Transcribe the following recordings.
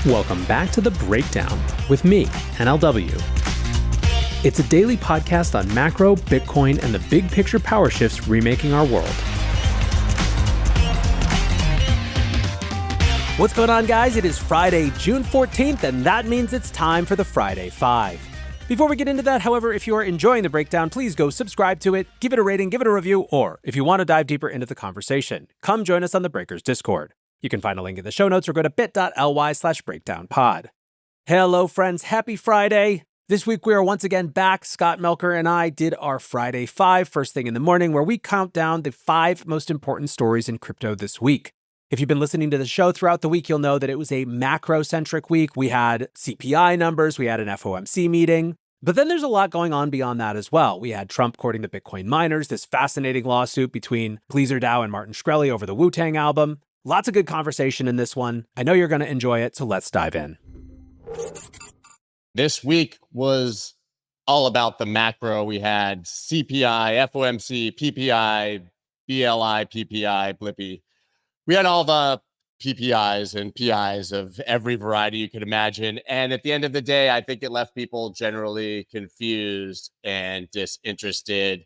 Welcome back to The Breakdown with me, NLW. It's a daily podcast on macro, Bitcoin, and the big picture power shifts remaking our world. What's going on, guys? It is Friday, June 14th, and that means it's time for the Friday Five. Before we get into that, however, if you are enjoying The Breakdown, please go subscribe to it, give it a rating, give it a review, or if you want to dive deeper into the conversation, come join us on the Breakers Discord. You can find a link in the show notes or go to bit.ly/breakdownpod. Hello, friends. Happy Friday. This week, we are once again back. Scott Melker and I did our Friday Five first thing in the morning, where we count down the 5 most important stories in crypto this week. If you've been listening to the show throughout the week, you'll know that it was a macro-centric week. We had CPI numbers, we had an FOMC meeting, but then there's a lot going on beyond that as well. We had Trump courting the Bitcoin miners, this fascinating lawsuit between Pleaser DAO and Martin Shkreli over the Wu-Tang album. Lots of good conversation in this one. I know you're going to enjoy it, so let's dive in. This week was all about the macro. We had CPI, FOMC, PPI, BLI, PPI, Blippy. We had all the PPIs and PIs of every variety you could imagine. And at the end of the day, I think it left people generally confused and disinterested.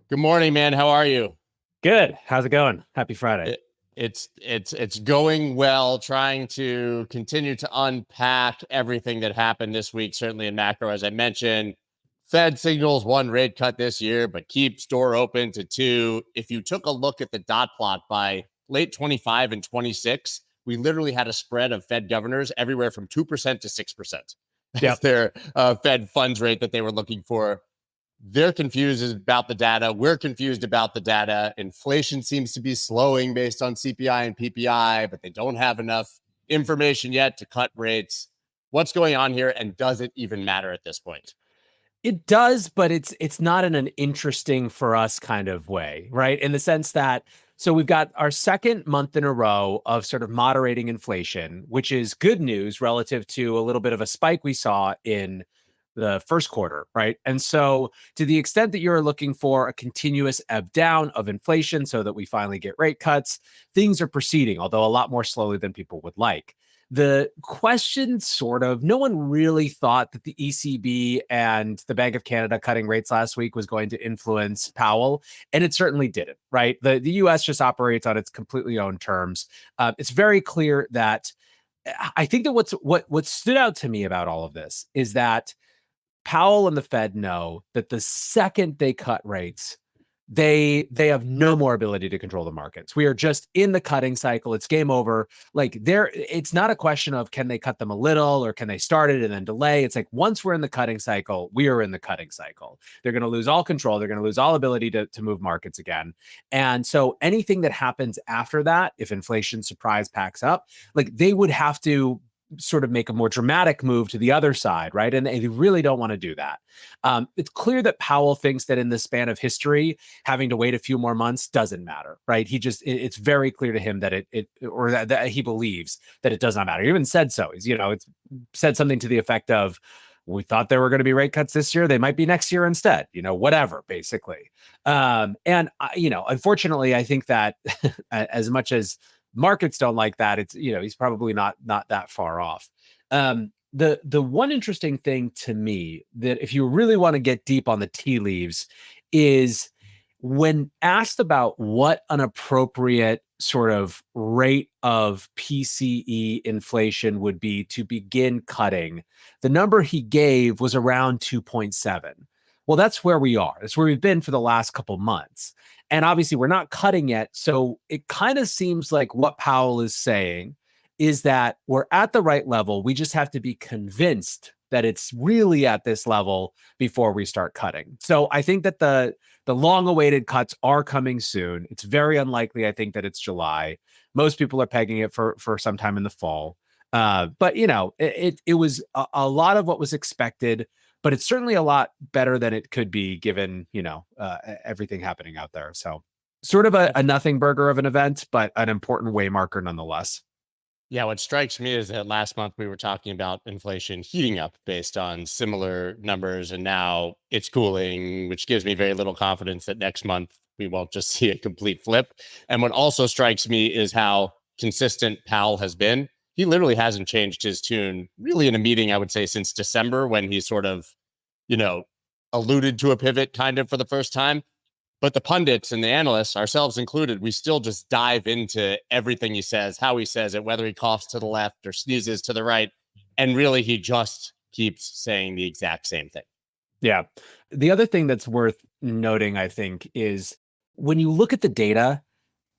Good morning, man. How are you? Good. How's it going? Happy Friday. It's going well, trying to continue to unpack everything that happened this week, certainly in macro. As I mentioned, Fed signals 1 rate cut this year, but keeps door open to 2. If you took a look at the dot plot by late 25 and 26, we literally had a spread of Fed governors everywhere from 2% to 6%. That's their Fed funds rate that they were looking for. They're confused about the data. We're confused about the data. Inflation seems to be slowing based on CPI and PPI, but they don't have enough information yet to cut rates. What's going on here, and does it even matter at this point? It does, but it's not in an interesting for us kind of way, right? In the sense that, so we've got our second month in a row of sort of moderating inflation, which is good news relative to a little bit of a spike we saw in the first quarter, right? And so to the extent that you're looking for a continuous ebb down of inflation so that we finally get rate cuts, things are proceeding, although a lot more slowly than people would like. The question no one really thought that the ECB and the Bank of Canada cutting rates last week was going to influence Powell, and it certainly didn't, right? The US just operates on its completely own terms. It's very clear that I think that what stood out to me about all of this is that Powell and the Fed know that the second they cut rates, they have no more ability to control the markets. We are just in the cutting cycle. It's game over. It's not a question of can they cut them a little or can they start it and then delay. It's like once we're in the cutting cycle, we are in the cutting cycle. They're going to lose all control. They're going to lose all ability to move markets again. And so anything that happens after that, if inflation surprise packs up, they would have to sort of make a more dramatic move to the other side, right? And they really don't want to do that. It's clear that Powell thinks that in the span of history, having to wait a few more months doesn't matter, right? It's very clear to him that that he believes that it does not matter. He even said so. It's said something to the effect of, we thought there were going to be rate cuts this year. They might be next year instead, whatever, basically. Unfortunately, I think that as much as markets don't like that, it's, he's probably not that far off. The one interesting thing to me that if you really want to get deep on the tea leaves is when asked about what an appropriate sort of rate of PCE inflation would be to begin cutting, the number he gave was around 2.7. Well, that's where we are. That's where we've been for the last couple months. And obviously we're not cutting yet. So it kind of seems like what Powell is saying is that we're at the right level. We just have to be convinced that it's really at this level before we start cutting. So I think that the long-awaited cuts are coming soon. It's very unlikely, I think, that it's July. Most people are pegging it for sometime in the fall. But it was a lot of what was expected, but it's certainly a lot better than it could be given, everything happening out there. So sort of a nothing burger of an event, but an important way marker nonetheless. Yeah, what strikes me is that last month we were talking about inflation heating up based on similar numbers, and now it's cooling, which gives me very little confidence that next month we won't just see a complete flip. And what also strikes me is how consistent Powell has been. he literally hasn't changed his tune really in a meeting, I would say, since December, when he sort of, alluded to a pivot kind of for the first time. But the pundits and the analysts, ourselves included, we still just dive into everything he says, how he says it, whether he coughs to the left or sneezes to the right. And really, he just keeps saying the exact same thing. Yeah. The other thing that's worth noting, I think, is when you look at the data.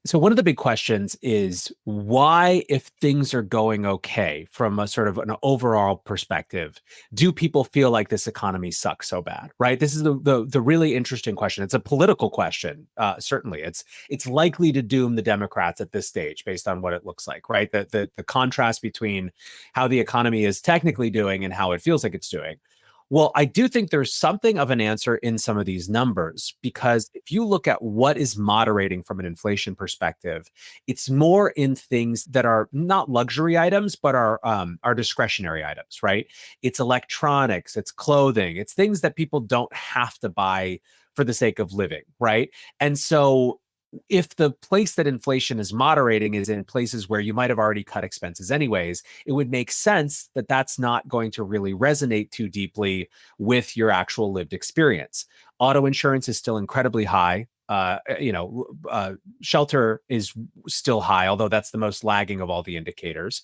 So one of the big questions is why, if things are going okay from a sort of an overall perspective, do people feel like this economy sucks so bad, right? This is the really interesting question. It's a political question, certainly. It's likely to doom the Democrats at this stage based on what it looks like, right? The contrast between how the economy is technically doing and how it feels like it's doing. Well, I do think there's something of an answer in some of these numbers, because if you look at what is moderating from an inflation perspective, it's more in things that are not luxury items, but are discretionary items, right? It's electronics, it's clothing, it's things that people don't have to buy for the sake of living, right? And so if the place that inflation is moderating is in places where you might have already cut expenses anyways, it would make sense that that's not going to really resonate too deeply with your actual lived experience. Auto insurance is still incredibly high. Shelter is still high, although that's the most lagging of all the indicators.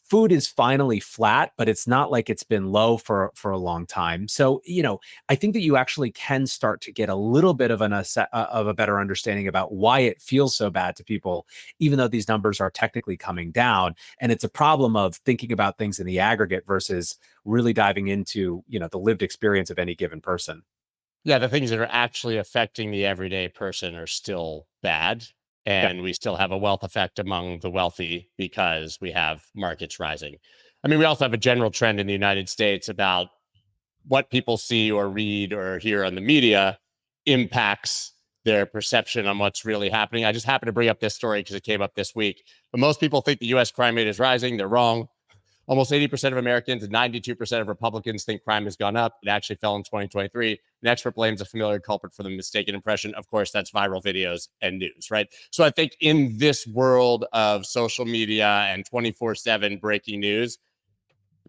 Food is finally flat, but it's not like it's been low for a long time. So, I think that you actually can start to get a little bit of a better understanding about why it feels so bad to people, even though these numbers are technically coming down. And it's a problem of thinking about things in the aggregate versus really diving into, the lived experience of any given person. Yeah, the things that are actually affecting the everyday person are still bad. And we still have a wealth effect among the wealthy because we have markets rising. I mean, we also have a general trend in the United States about what people see or read or hear on the media impacts their perception on what's really happening. I just happened to bring up this story because it came up this week. But most people think the US crime rate is rising. They're wrong. Almost 80% of Americans and 92% of Republicans think crime has gone up. It actually fell in 2023. An expert blames a familiar culprit for the mistaken impression. Of course, that's viral videos and news, right? So I think in this world of social media and 24/7 breaking news,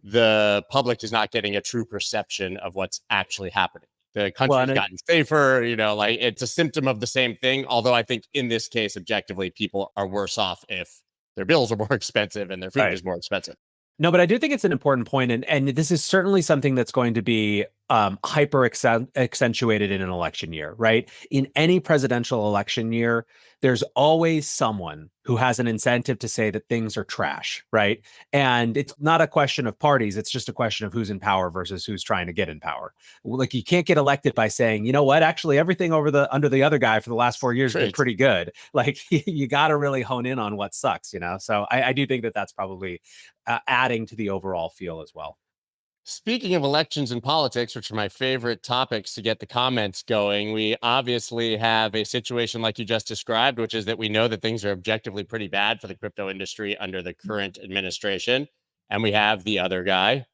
the public is not getting a true perception of what's actually happening. The country's gotten safer, like it's a symptom of the same thing. Although I think in this case, objectively, people are worse off if their bills are more expensive and their food is more expensive. No, but I do think it's an important point, and this is certainly something that's going to be hyper accentuated in an election year, right? In any presidential election year, there's always someone who has an incentive to say that things are trash, right? And it's not a question of parties; it's just a question of who's in power versus who's trying to get in power. Like you can't get elected by saying, you know what, actually everything under the other guy for the last 4 years has been pretty good. Like you got to really hone in on what sucks, So I do think that that's probably adding to the overall feel as well. Speaking of elections and politics, which are my favorite topics to get the comments going, we obviously have a situation like you just described, which is that we know that things are objectively pretty bad for the crypto industry under the current administration. And we have the other guy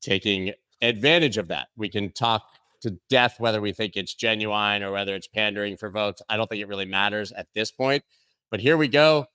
taking advantage of that. We can talk to death whether we think it's genuine or whether it's pandering for votes. I don't think it really matters at this point. But here we go.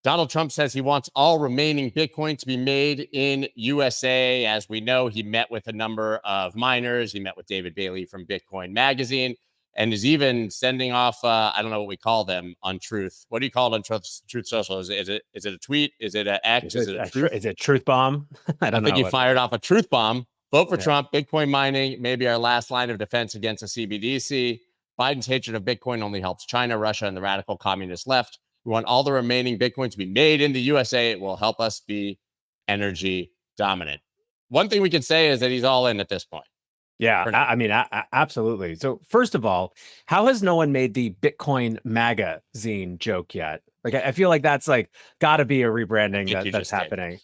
Donald Trump says he wants all remaining Bitcoin to be made in USA. As we know, he met with a number of miners. He met with David Bailey from Bitcoin Magazine and is even sending off, I don't know what we call them on Truth. What do you call it on Truth Social? Is it a tweet? Is it an X? Is it a truth? Is it truth bomb? I don't know. I think he fired off a truth bomb. Vote for Trump, Bitcoin mining, maybe our last line of defense against the CBDC. Biden's hatred of Bitcoin only helps China, Russia, and the radical communist left. We want all the remaining Bitcoin to be made in the USA. It will help us be energy dominant. One thing we can say is that he's all in at this point. Yeah, I mean, absolutely. So first of all, how has no one made the Bitcoin magazine joke yet? Like, I feel like that's got to be a rebranding that's happening.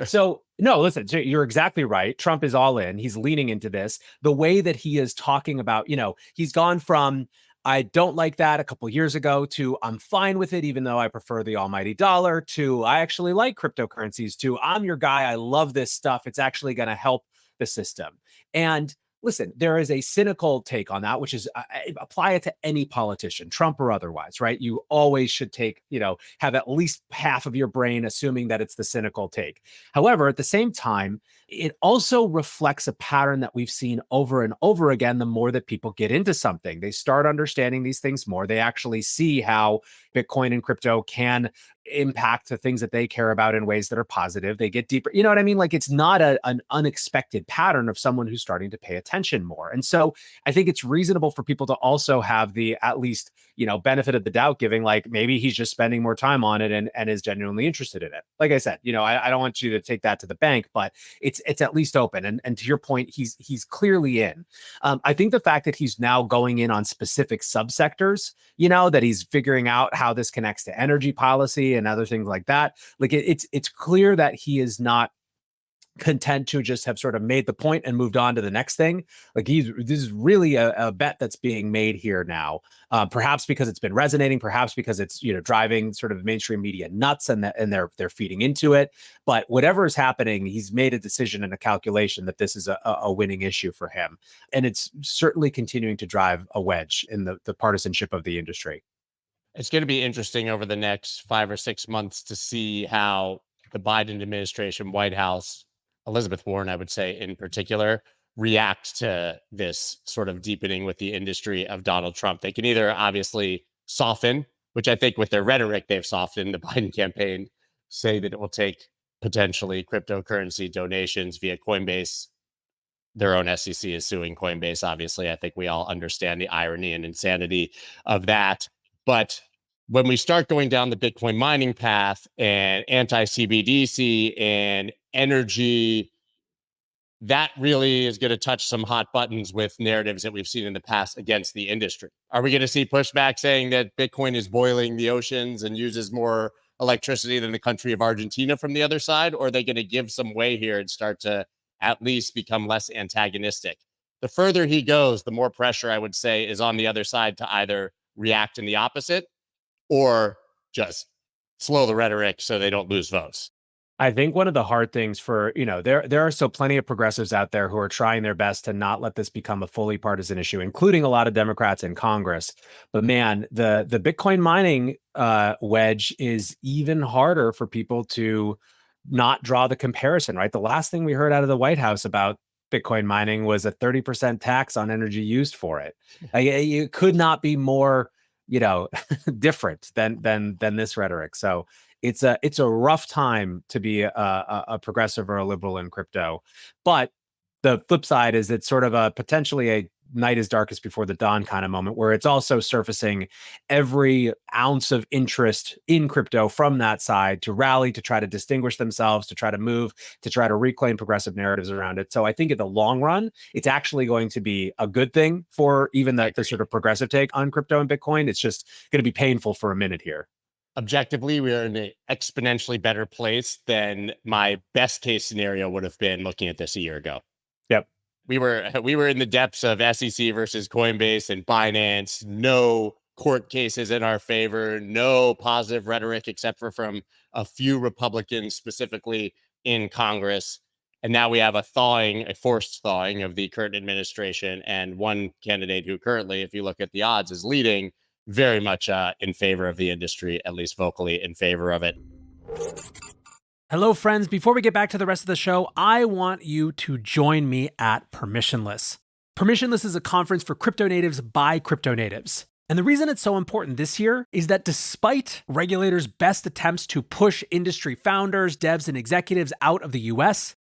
So no, listen, you're exactly right. Trump is all in. He's leaning into this. The way that he is talking about, he's gone from I don't like that a couple years ago to I'm fine with it, even though I prefer the almighty dollar, to I actually like cryptocurrencies, to I'm your guy. I love this stuff. It's actually going to help the system. And listen, there is a cynical take on that, which is apply it to any politician, Trump or otherwise, right? You always should have at least half of your brain assuming that it's the cynical take. However, at the same time, it also reflects a pattern that we've seen over and over again. The more that people get into something, they start understanding these things more. They actually see how Bitcoin and crypto can impact the things that they care about in ways that are positive. They get deeper. You know what I mean? Like, it's not an unexpected pattern of someone who's starting to pay attention more. And so I think it's reasonable for people to also have the, at least, benefit of the doubt, giving like, maybe he's just spending more time on it and is genuinely interested in it. Like I said, I don't want you to take that to the bank, but it's at least open. And to your point, he's clearly in. I think the fact that he's now going in on specific subsectors, that he's figuring out how this connects to energy policy and other things like that. Like, it's clear that he is not content to just have sort of made the point and moved on to the next thing. Like, this is really a bet that's being made here now. Perhaps because it's been resonating, perhaps because it's driving sort of mainstream media nuts, and they're feeding into it. But whatever is happening, he's made a decision and a calculation that this is a winning issue for him, and it's certainly continuing to drive a wedge in the partisanship of the industry. It's going to be interesting over the next 5 or 6 months to see how the Biden administration, White House, Elizabeth Warren, I would say in particular, react to this sort of deepening with the industry of Donald Trump. They can either obviously soften, which I think with their rhetoric, they've softened the Biden campaign, say that it will take potentially cryptocurrency donations via Coinbase. Their own SEC is suing Coinbase, obviously. I think we all understand the irony and insanity of that. But when we start going down the Bitcoin mining path and anti-CBDC and energy, that really is going to touch some hot buttons with narratives that we've seen in the past against the industry. Are we going to see pushback saying that Bitcoin is boiling the oceans and uses more electricity than the country of Argentina from the other side? Or are they going to give some way here and start to at least become less antagonistic? The further he goes, the more pressure, I would say, is on the other side to either react in the opposite or just slow the rhetoric so they don't lose votes. I think one of the hard things for, there are still plenty of progressives out there who are trying their best to not let this become a fully partisan issue, including a lot of Democrats in Congress. But man, the Bitcoin mining wedge is even harder for people to not draw the comparison, right? The last thing we heard out of the White House about Bitcoin mining was a 30% tax on energy used for it. It could not be more, different than this rhetoric. So it's a rough time to be a progressive or a liberal in crypto. But the flip side is it's sort of a potentially a night is darkest before the dawn kind of moment, where it's also surfacing every ounce of interest in crypto from that side to rally, to try to distinguish themselves, to try to move, to try to reclaim progressive narratives around it. So I think in the long run, it's actually going to be a good thing for even the sort of progressive take on crypto and Bitcoin. It's just going to be painful for a minute here. Objectively, we are in an exponentially better place than my best case scenario would have been looking at this a year ago. Yep. We were in the depths of SEC versus Coinbase and Binance, no court cases in our favor, no positive rhetoric except for from a few Republicans, specifically in Congress. And now we have a forced thawing of the current administration, and one candidate who currently, if you look at the odds, is leading very much in favor of the industry, at least vocally in favor of it. Hello, friends. Before we get back to the rest of the show, I want you to join me at Permissionless. Permissionless is a conference for crypto natives by crypto natives. And the reason it's so important this year is that despite regulators' best attempts to push industry founders, devs, and executives out of the US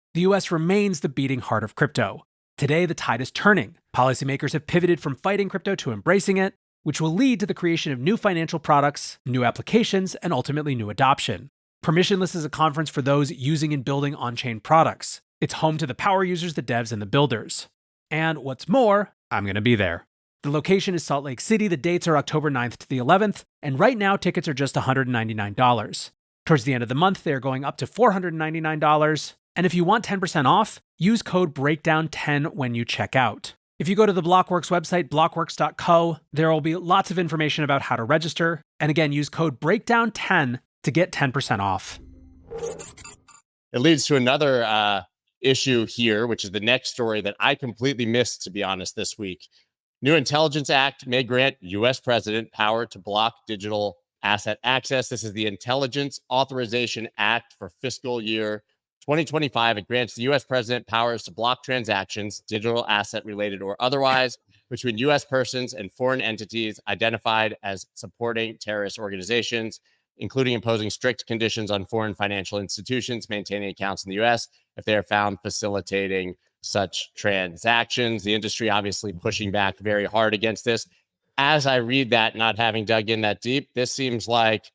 remains the beating heart of crypto. Today, the tide is turning. Policymakers have pivoted from fighting crypto to embracing it, which will lead to the creation of new financial products, new applications, and ultimately new adoption. Permissionless is a conference for those using and building on-chain products. It's home to the power users, the devs, and the builders. And what's more, I'm going to be there. The location is Salt Lake City. The dates are October 9th to the 11th, and right now tickets are just $199. Towards the end of the month, they are going up to $499. And if you want 10% off, use code BREAKDOWN10 when you check out. If you go to the Blockworks website, blockworks.co, there will be lots of information about how to register. And again, use code BREAKDOWN10 to get 10% off. It leads to another issue here, which is the next story that I completely missed, to be honest, this week. New Intelligence Act may grant U.S. president power to block digital asset access. This is the Intelligence Authorization Act for fiscal year 2025. It grants the U.S. president powers to block transactions, digital asset related or otherwise, between U.S. persons and foreign entities identified as supporting terrorist organizations, including imposing strict conditions on foreign financial institutions maintaining accounts in the U.S. if they are found facilitating such transactions. The industry obviously pushing back very hard against this. As I read that, not having dug in that deep, this seems like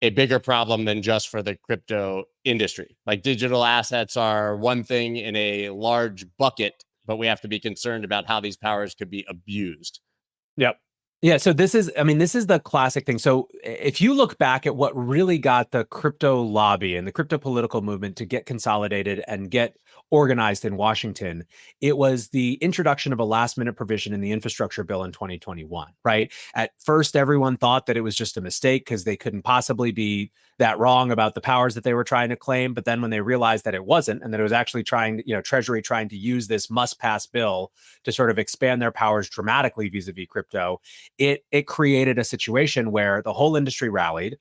a bigger problem than just for the crypto industry. Like, digital assets are one thing in a large bucket, but we have to be concerned about how these powers could be abused. Yep. Yeah. So this is the classic thing. So if you look back at what really got the crypto lobby and the crypto political movement to get consolidated and get organized in Washington, it was the introduction of a last minute provision in the infrastructure bill in 2021, right? At first, everyone thought that it was just a mistake because they couldn't possibly be that wrong about the powers that they were trying to claim. But then when they realized that it wasn't, and that it was actually Treasury trying to use this must pass bill to sort of expand their powers dramatically vis-a-vis crypto, it created a situation where the whole industry rallied.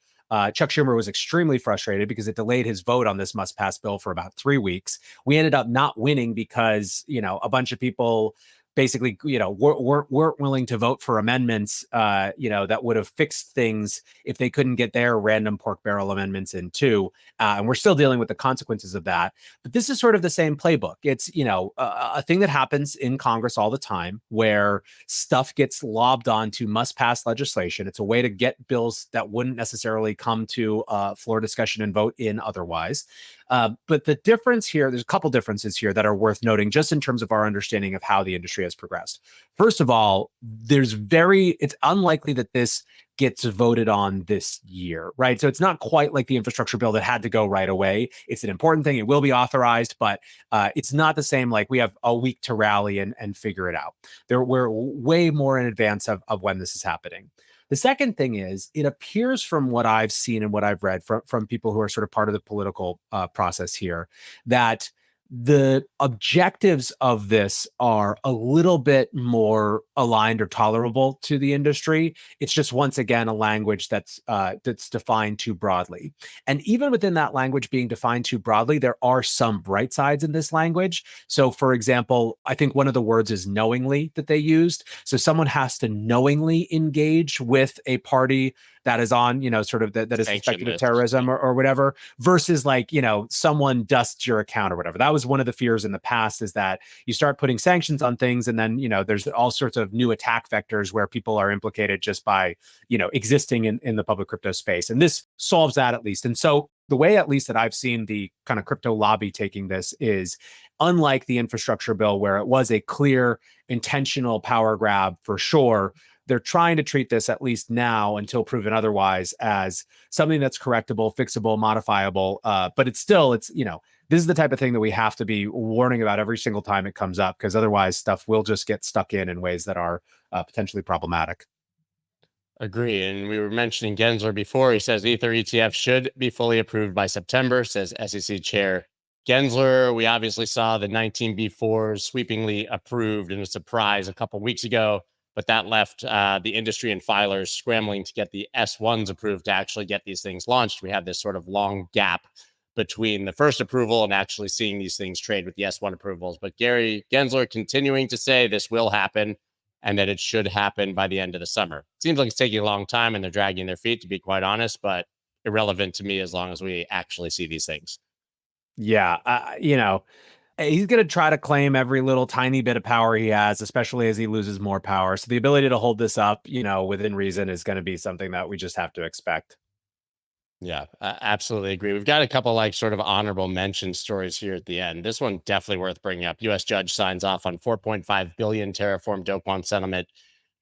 Chuck Schumer was extremely frustrated because it delayed his vote on this must pass bill for about 3 weeks. We ended up not winning because, a bunch of people basically, weren't willing to vote for amendments, that would have fixed things if they couldn't get their random pork barrel amendments in too. And we're still dealing with the consequences of that. But this is sort of the same playbook. It's, a thing that happens in Congress all the time where stuff gets lobbed onto must pass legislation. It's a way to get bills that wouldn't necessarily come to floor discussion and vote in otherwise. But the difference here, there's a couple differences here that are worth noting just in terms of our understanding of how the industry has progressed. First of all, it's unlikely that this gets voted on this year, right? So it's not quite like the infrastructure bill that had to go right away. It's an important thing. It will be authorized, but it's not the same. Like, we have a week to rally and figure it out. We're way more in advance of when this is happening. The second thing is, it appears from what I've seen and what I've read from people who are sort of part of the political process here, that the objectives of this are a little bit more aligned or tolerable to the industry. It's just, once again, a language that's defined too broadly. And even within that language being defined too broadly, there are some bright sides in this language. So, for example, I think one of the words is knowingly that they used. So someone has to knowingly engage with a party that is on, sort of that is suspected of terrorism or whatever, versus like, someone dusts your account or whatever. That was one of the fears in the past, is that you start putting sanctions on things and then, there's all sorts of new attack vectors where people are implicated just by, existing in the public crypto space. And this solves that, at least. And so the way, at least, that I've seen the kind of crypto lobby taking this is, unlike the infrastructure bill, where it was a clear intentional power grab for sure, they're trying to treat this, at least now until proven otherwise, as something that's correctable, fixable, modifiable. But this is the type of thing that we have to be warning about every single time it comes up, because otherwise stuff will just get stuck in ways that are potentially problematic. Agree. And we were mentioning Gensler before. He says Ether ETF should be fully approved by September, says SEC Chair Gensler. We obviously saw the 19B4s sweepingly approved in a surprise a couple weeks ago, but that left the industry and filers scrambling to get the S1s approved to actually get these things launched. We have this sort of long gap between the first approval and actually seeing these things trade with the S1 approvals. But Gary Gensler continuing to say this will happen and that it should happen by the end of the summer. Seems like it's taking a long time and they're dragging their feet, to be quite honest, but irrelevant to me as long as we actually see these things. Yeah. He's going to try to claim every little tiny bit of power he has, especially as he loses more power. So the ability to hold this up, within reason, is going to be something that we just have to expect. Yeah, I absolutely agree. We've got a couple sort of honorable mention stories here at the end. This one definitely worth bringing up. U.S. judge signs off on $4.5 billion Terraform Do Kwon settlement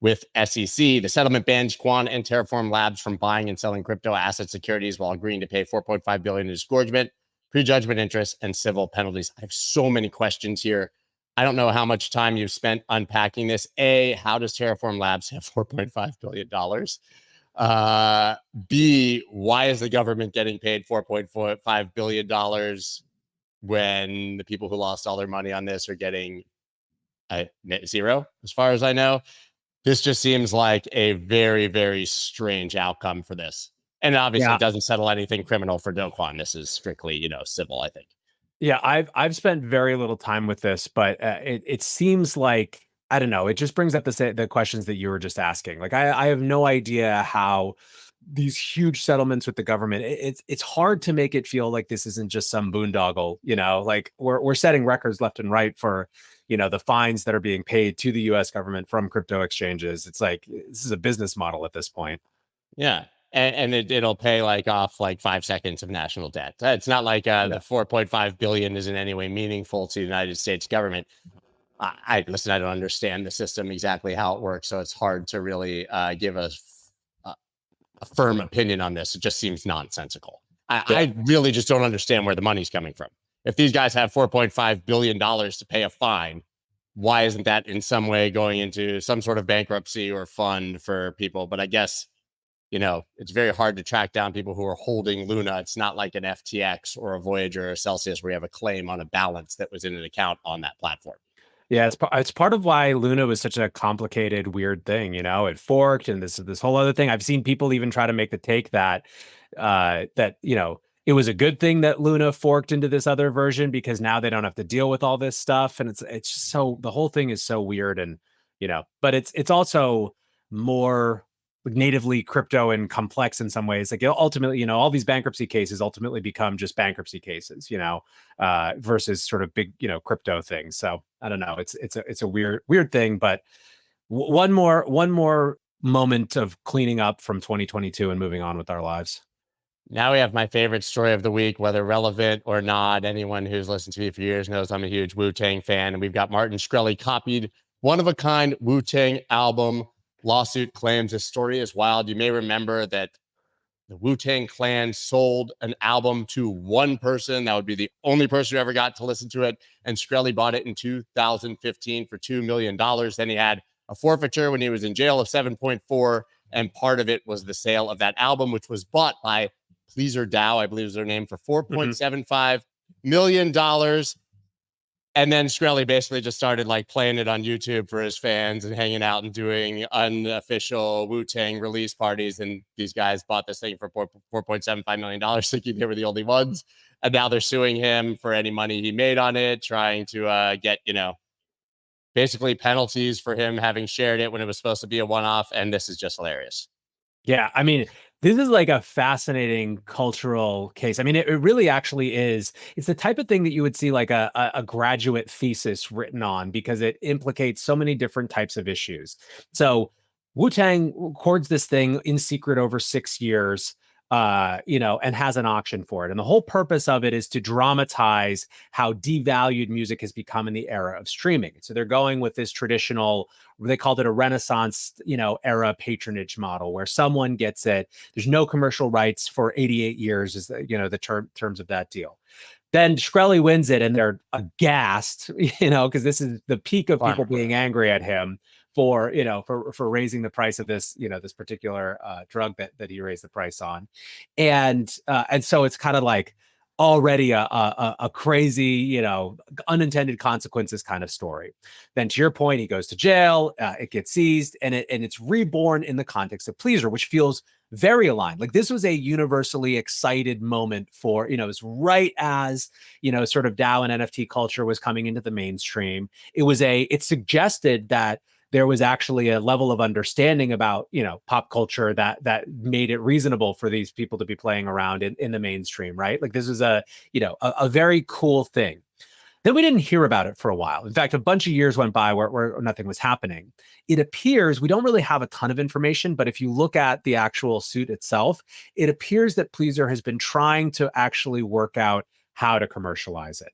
with SEC. The settlement bans Kwon and Terraform Labs from buying and selling crypto asset securities while agreeing to pay $4.5 billion in disgorgement, prejudgment interest, and civil penalties. I have so many questions here. I don't know how much time you've spent unpacking this. A, how does Terraform Labs have $4.5 billion? B, why is the government getting paid $4.5 billion? when the people who lost all their money on this are getting net zero, as far as I know. This just seems like a very, very strange outcome for this. And obviously, Yeah. it doesn't settle anything criminal for Do Kwon. This is strictly, civil, I think. Yeah, I've spent very little time with this, but it seems like, I don't know. It just brings up the questions that you were just asking. Like I have no idea how these huge settlements with the government. It's hard to make it feel like this isn't just some boondoggle. Like we're setting records left and right for the fines that are being paid to the U.S. government from crypto exchanges. It's like this is a business model at this point. Yeah. And it'll pay like off like 5 seconds of national debt. It's not like the 4.5 billion is in any way meaningful to the United States government. I listen, I don't understand the system exactly how it works, so it's hard to really give a firm opinion on this. It just seems nonsensical. I really just don't understand where the money's coming from. If these guys have $4.5 billion to pay a fine, why isn't that in some way going into some sort of bankruptcy or fund for people? But I guess, it's very hard to track down people who are holding Luna. It's not like an FTX or a Voyager or a Celsius where you have a claim on a balance that was in an account on that platform. Yeah, it's part of why Luna was such a complicated, weird thing. It forked, and this whole other thing. I've seen people even try to make the take that it was a good thing that Luna forked into this other version because now they don't have to deal with all this stuff, and it's just so the whole thing is so weird, and but it's also more natively crypto and complex in some ways. Like ultimately, all these bankruptcy cases ultimately become just bankruptcy cases, versus sort of big, crypto things. So I don't know. It's a weird thing, but one more moment of cleaning up from 2022 and moving on with our lives. Now we have my favorite story of the week, whether relevant or not. Anyone who's listened to me for years knows I'm a huge Wu-Tang fan, and we've got Martin Shkreli copied one-of-a-kind Wu-Tang album. Lawsuit claims this story is wild. You may remember that the Wu-Tang Clan sold an album to one person. That would be the only person who ever got to listen to it. And Shkreli bought it in 2015 for $2 million. Then he had a forfeiture when he was in jail of 7.4. And part of it was the sale of that album, which was bought by Pleaser Dow, I believe is their name, for $4.75 million. And then Shkreli basically just started like playing it on YouTube for his fans and hanging out and doing unofficial Wu-Tang release parties. And these guys bought this thing for $4.75 million, thinking they were the only ones. And now they're suing him for any money he made on it, trying to get, basically penalties for him having shared it when it was supposed to be a one-off. And this is just hilarious. Yeah, I mean, this is like a fascinating cultural case. I mean, it really actually is. It's the type of thing that you would see like a graduate thesis written on because it implicates so many different types of issues. So Wu-Tang records this thing in secret over 6 years, and has an auction for it. And the whole purpose of it is to dramatize how devalued music has become in the era of streaming. So they're going with this traditional, they called it a Renaissance, era patronage model where someone gets it. There's no commercial rights for 88 years is the terms of that deal. Then Shkreli wins it and they're aghast, because this is the peak of people being angry at him for raising the price of this, this particular drug that he raised the price on. And so it's kind of like already a crazy, unintended consequences kind of story. Then to your point, he goes to jail, it gets seized, and it's reborn in the context of Pleaser, which feels very aligned. Like this was a universally excited moment for, it was right as, sort of DAO and NFT culture was coming into the mainstream. It suggested that there was actually a level of understanding about, pop culture that made it reasonable for these people to be playing around in the mainstream, right? Like this was a very cool thing. Then we didn't hear about it for a while. In fact, a bunch of years went by where nothing was happening. It appears we don't really have a ton of information, but if you look at the actual suit itself, it appears that Pleaser has been trying to actually work out how to commercialize it.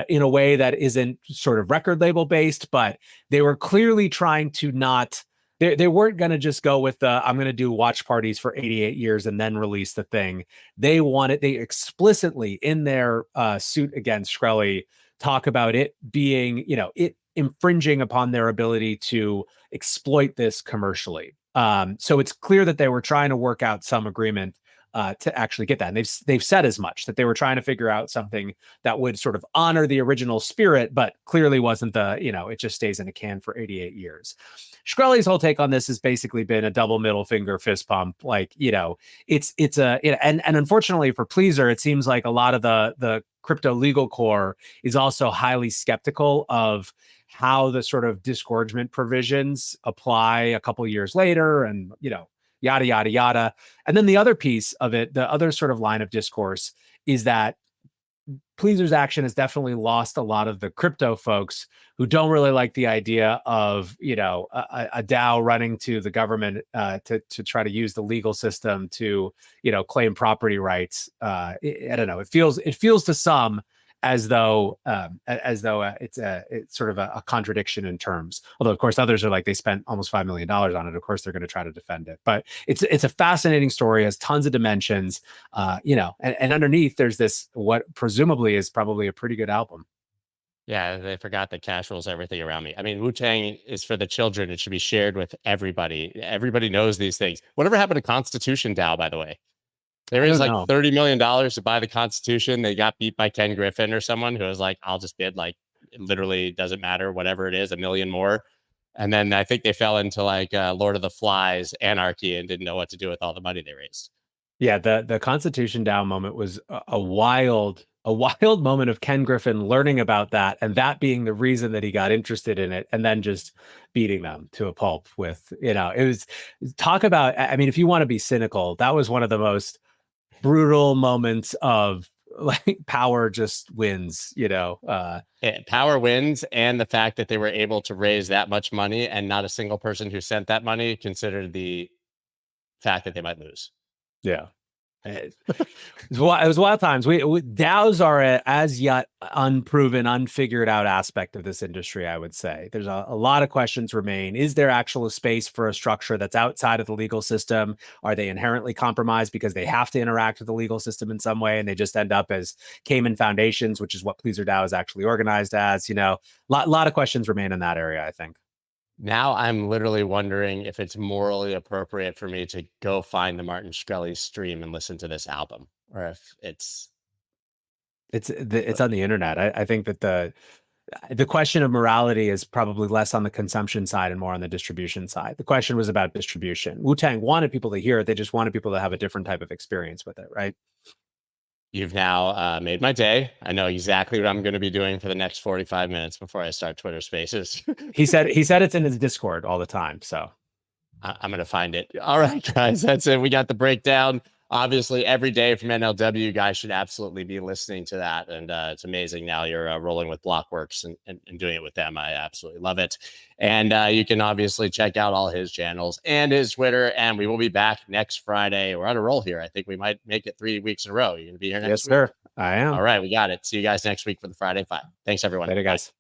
In a way that isn't sort of record label based, but they were clearly trying to not, they weren't going to just go with I'm going to do watch parties for 88 years and then release the thing. They explicitly in their suit against Shkreli talk about it being, it infringing upon their ability to exploit this commercially. So it's clear that they were trying to work out some agreement to actually get that. And they've said as much, that they were trying to figure out something that would sort of honor the original spirit, but clearly wasn't it just stays in a can for 88 years. Shkreli's whole take on this has basically been a double middle finger fist pump. Like, and unfortunately for Pleaser, it seems like a lot of the crypto legal core is also highly skeptical of how the sort of disgorgement provisions apply a couple years later, and yada yada yada. And then the other piece of it, the other sort of line of discourse, is that Pleaser's action has definitely lost a lot of the crypto folks who don't really like the idea of a DAO running to the government to try to use the legal system to claim property rights. I don't know. It feels to some as though it's sort of a contradiction in terms. Although of course others are like, they spent almost $5 million on it. Of course they're going to try to defend it. But it's a fascinating story, has tons of dimensions. And underneath there's this, what presumably is probably a pretty good album. Yeah, they forgot that cash rules everything around me. I mean, Wu-Tang is for the children. It should be shared with everybody. Everybody knows these things. Whatever happened to Constitution DAO, by the way? They raised like $30 million to buy the Constitution. They got beat by Ken Griffin or someone who was like, I'll just bid, like, it literally doesn't matter, whatever it is, $1 million more. And then I think they fell into like Lord of the Flies anarchy and didn't know what to do with all the money they raised. Yeah, the Constitution DAO moment was a wild moment of Ken Griffin learning about that, and that being the reason that he got interested in it, and then just beating them to a pulp with, it was, talk about, I mean, if you want to be cynical, that was one of the most brutal moments of like power just wins, power wins. And the fact that they were able to raise that much money and not a single person who sent that money considered the fact that they might lose. Yeah. It was wild times. We DAOs are a as yet unproven, unfigured out aspect of this industry, I would say. There's a lot of questions remain. Is there actual space for a structure that's outside of the legal system? Are they inherently compromised because they have to interact with the legal system in some way, and they just end up as Cayman Foundations, which is what Pleaser DAO is actually organized as? Lot of questions remain in that area, I think. Now I'm literally wondering if it's morally appropriate for me to go find the Martin Shkreli stream and listen to this album, or if it's on the internet. I think that the question of morality is probably less on the consumption side and more on the distribution side. The question was about distribution. Wu-Tang wanted people to hear it. They just wanted people to have a different type of experience with it, right? You've now made my day. I know exactly what I'm going to be doing for the next 45 minutes before I start Twitter Spaces. He said it's in his Discord all the time, so I'm going to find it. All right, guys, that's it. We got the breakdown. Obviously, every day from NLW, you guys should absolutely be listening to that. And it's amazing now you're rolling with Blockworks and doing it with them. I absolutely love it. And you can obviously check out all his channels and his Twitter. And we will be back next Friday. We're on a roll here. I think we might make it 3 weeks in a row. You're going to be here next week? Yes, sir. I am. All right, we got it. See you guys next week for the Friday Five. Thanks, everyone. Later, guys.